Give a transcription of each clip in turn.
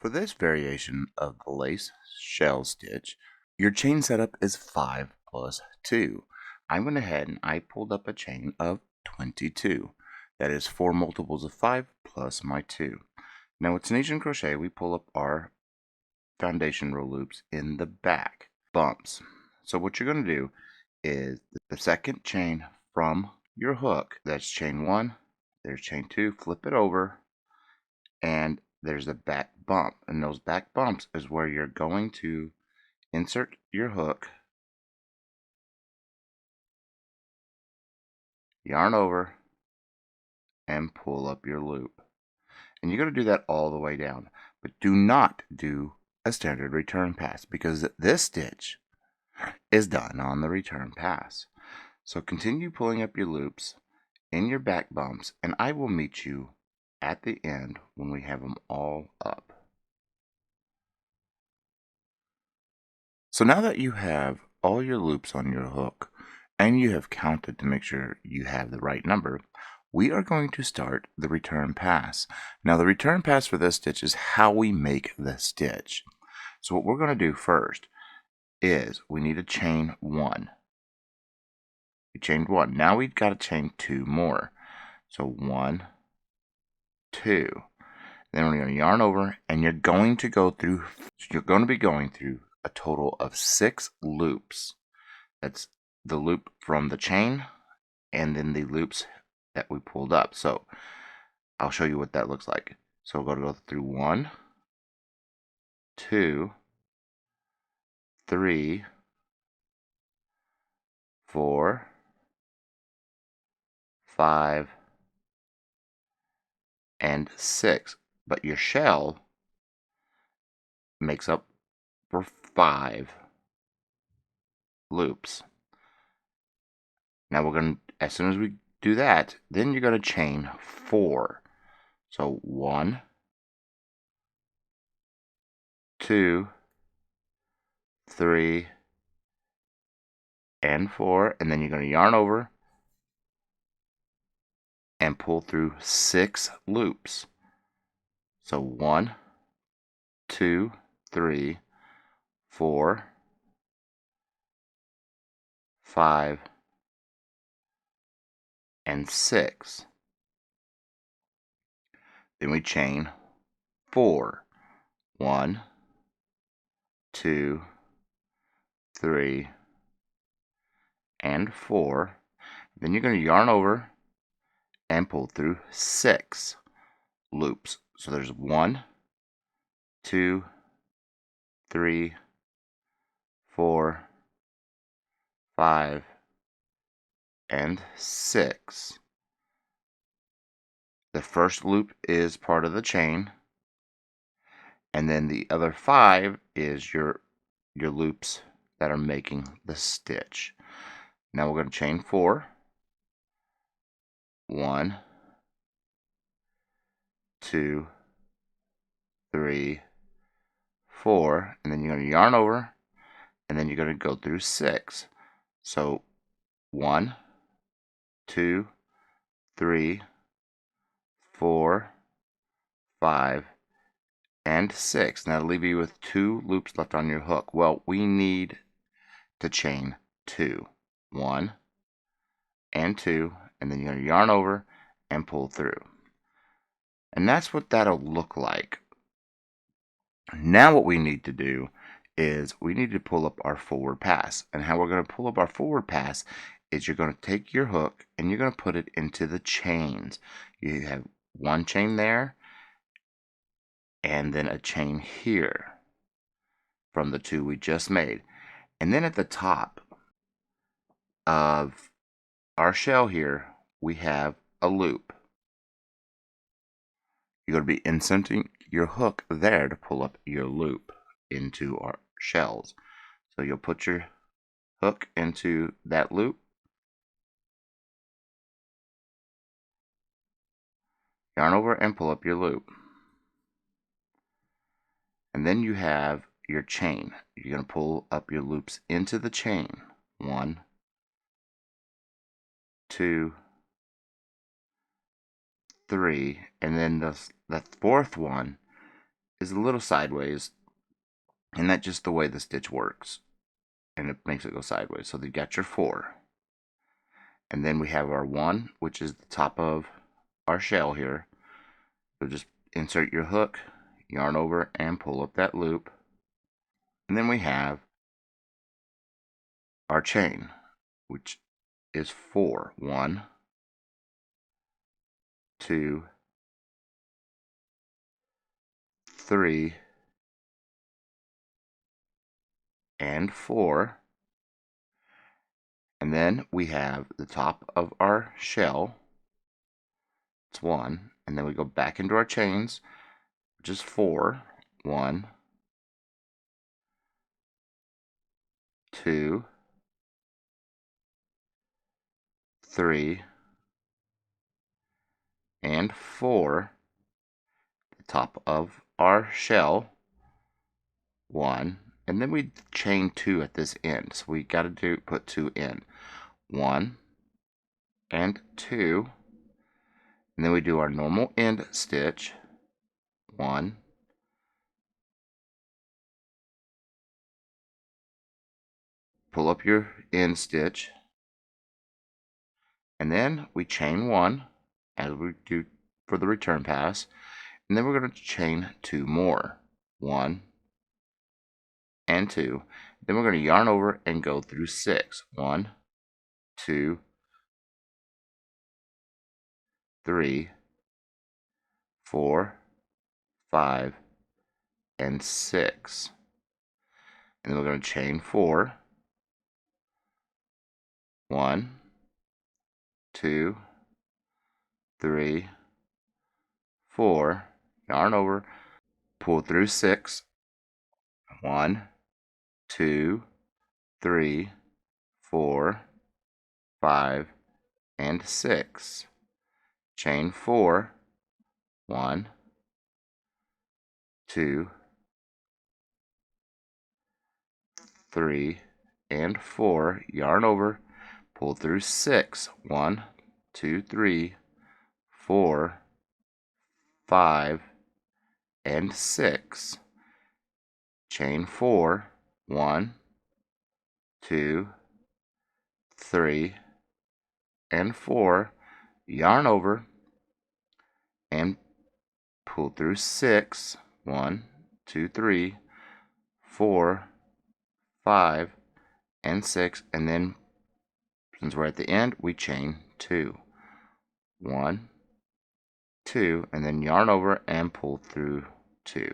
For this variation of the lace shell stitch, your chain setup is 5 plus 2. I went ahead and I pulled up a chain of 22. That is 4 multiples of 5 plus my 2. Now with Tunisian crochet, we pull up our foundation row loops in the back bumps. So what you're going to do is the second chain from your hook, that's chain 1, there's chain 2, flip it over, and there's a back bump, and those back bumps is where you're going to insert your hook, yarn over, and pull up your loop. And you're going to do that all the way down, but do not do a standard return pass because this stitch is done on the return pass. So continue pulling up your loops in your back bumps, and I will meet you at the end when we have them all up. So now that you have all your loops on your hook and you have counted to make sure you have the right number, we are going to start the return pass. Now the return pass for this stitch is how we make the stitch. So what we're going to do first is we need to chain 1. We chained 1. Now we've got to chain 2 more. So 1, 2. Then we're going to yarn over, and you're going to be going through a total of 6 loops. That's the loop from the chain and then the loops that we pulled up. So I'll show you what that looks like. So we're going to go through 1, 2, 3, 4, 5, and 6. But your shell makes up for 5 loops. Now we're going to, as soon as we do that, then you're going to chain 4. So 1, 2, 3, and 4, and then you're going to yarn over and pull through 6 loops. So 1, 2, 3, 4, 5, and 6. Then we chain 4. 1, 2, 3, and 4. Then you're going to yarn over and pull through 6 loops. So there's 1, 2, 3, 4, 5, and 6. The first loop is part of the chain, and then the other 5 is your loops that are making the stitch. Now we're going to chain 4. 1, 2, 3, 4, and then you're going to yarn over, and then you're going to go through 6. So 1, 2, 3, 4, 5, and 6. Now that'll leave you with 2 loops left on your hook. Well, we need to chain 2. 1 and 2, and then you're going to yarn over and pull through. And that's what that'll look like. Now what we need to do is we need to pull up our forward pass. And how we're going to pull up our forward pass is you're going to take your hook and you're going to put it into the chains. You have 1 chain there and then a chain here from the 2 we just made. And then at the top of our shell here, we have a loop. You're going to be inserting your hook there to pull up your loop into our shells. So you'll put your hook into that loop, yarn over and pull up your loop. And then you have your chain. You're going to pull up your loops into the chain. 1, 2, 3, and then the fourth one is a little sideways, and that's just the way the stitch works, and it makes it go sideways. So you got your 4, and then we have our 1, which is the top of our shell here. So just insert your hook, yarn over, and pull up that loop, and then we have our chain, which is 4. 1, 2, 3, and 4. And then we have the top of our shell. It's 1, and then we go back into our chains, which is 4. 1, 2, 3, and 4. The top of our shell, 1, and then we chain 2 at this end. So we got to put 2 in. 1 and 2, and then we do our normal end stitch. 1, pull up your end stitch, and then we chain 1 as we do for the return pass, and then we're going to chain 2 more. 1 and 2. Then we're going to yarn over and go through 6. 1, 2, 3, 4, 5, and 6. And then we're going to chain 4. 1, 2, 3, 4, yarn over, pull through 6. 1, 2, 3, 4, 5, and 6. Chain 4. 1, 2, 3, and 4. Yarn over, pull through 6. 1, 2, 3, 4, 5, and 6. Chain 4. 1, 2, 3, and 4. Yarn over and pull through 6. 1, 2, 3, 4, 5, and 6. And then, since we're at the end, we chain 2. 1, 2, and then yarn over and pull through 2.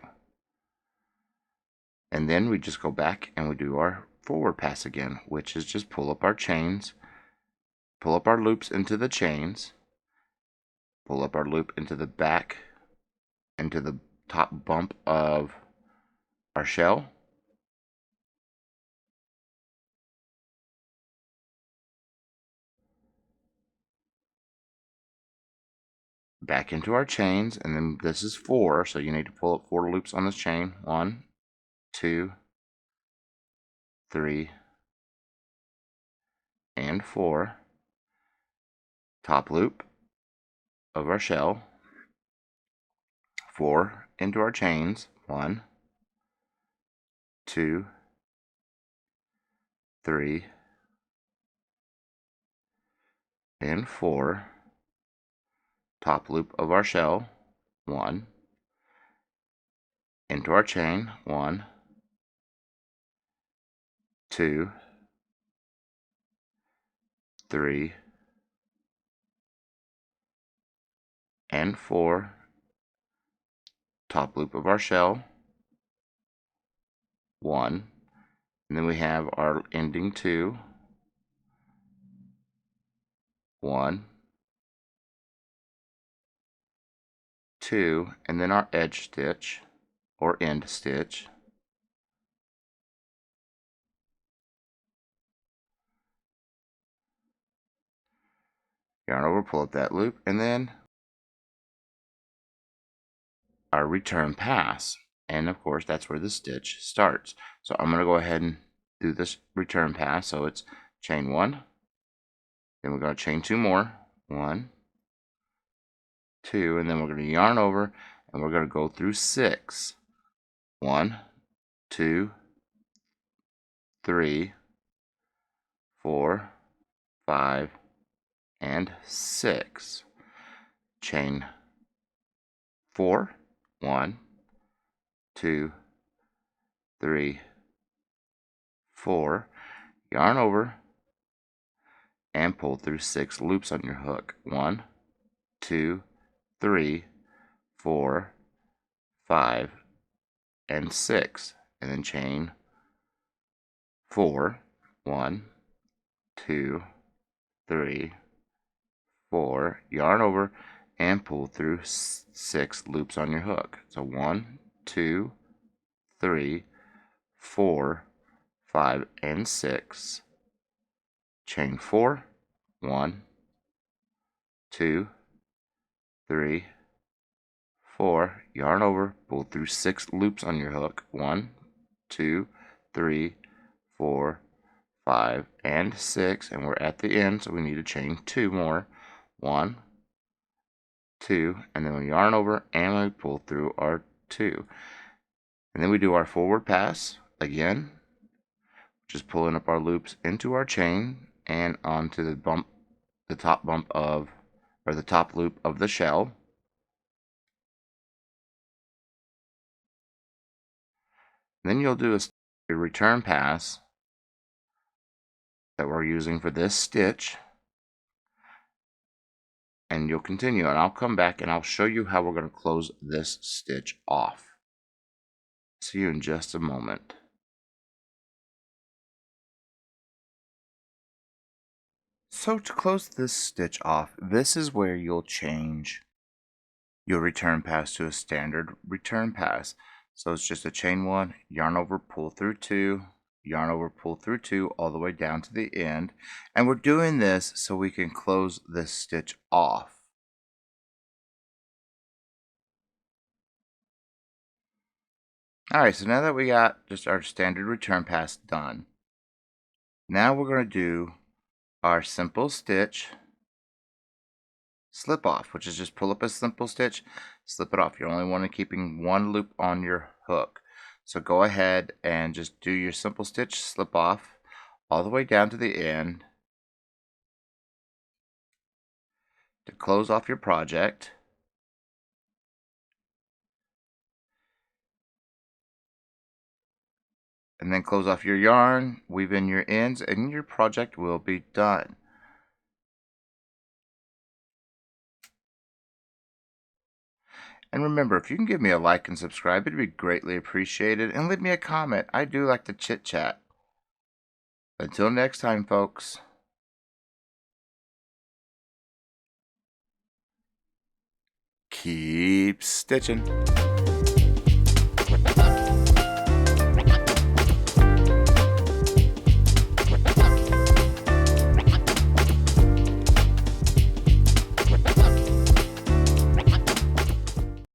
And then we just go back and we do our forward pass again, which is just pull up our chains, pull up our loops into the chains, pull up our loop into the back, into the top bump of our shell, back into our chains, and then this is 4, so you need to pull up 4 loops on this chain. 1, 2, 3, and 4. Top loop of our shell, 4 into our chains. 1, 2, 3, and 4. Top loop of our shell, 1, into our chain. 1, 2, 3, and 4. Top loop of our shell, 1, and then we have our ending 2. 1, 2, and then our edge stitch or end stitch. Yarn over, pull up that loop, and then our return pass. And of course, that's where the stitch starts. So I'm going to go ahead and do this return pass. So it's chain 1, then we're going to chain 2 more. 1, 2, and then we're going to yarn over and we're going to go through 6. 1, 2, 3, 4, 5, and 6. Chain 4, 1, 2, 3, 4, yarn over, and pull through 6 loops on your hook. 1, 2, 3, 4, 5, and 6. And then chain 4, 1, 2, 3, 4, yarn over, and pull through 6 loops on your hook. So 1, 2, 3, 4, 5, and 6. Chain 4, 1, 2, 3, 4, yarn over, pull through 6 loops on your hook. 1, 2, 3, 4, 5, and 6, and we're at the end, so we need to chain 2 more. 1, 2, and then we yarn over and we pull through our 2. And then we do our forward pass again, just pulling up our loops into our chain and onto the top loop of the shell. Then you'll do a return pass that we're using for this stitch, and you'll continue, and I'll come back and I'll show you how we're going to close this stitch off. See you in just a moment. So to close this stitch off, this is where you'll change your return pass to a standard return pass. So it's just a chain 1, yarn over, pull through 2, yarn over, pull through 2, all the way down to the end. And we're doing this so we can close this stitch off. Alright, so now that we got just our standard return pass done, now we're going to do our simple stitch slip off, which is just pull up a simple stitch, slip it off. You're only wanting keeping 1 loop on your hook. So go ahead and just do your simple stitch slip off all the way down to the end to close off your project. And then close off your yarn, weave in your ends, and your project will be done. And remember, if you can give me a like and subscribe, it'd be greatly appreciated. And leave me a comment. I do like to chit chat. Until next time, folks. Keep stitching.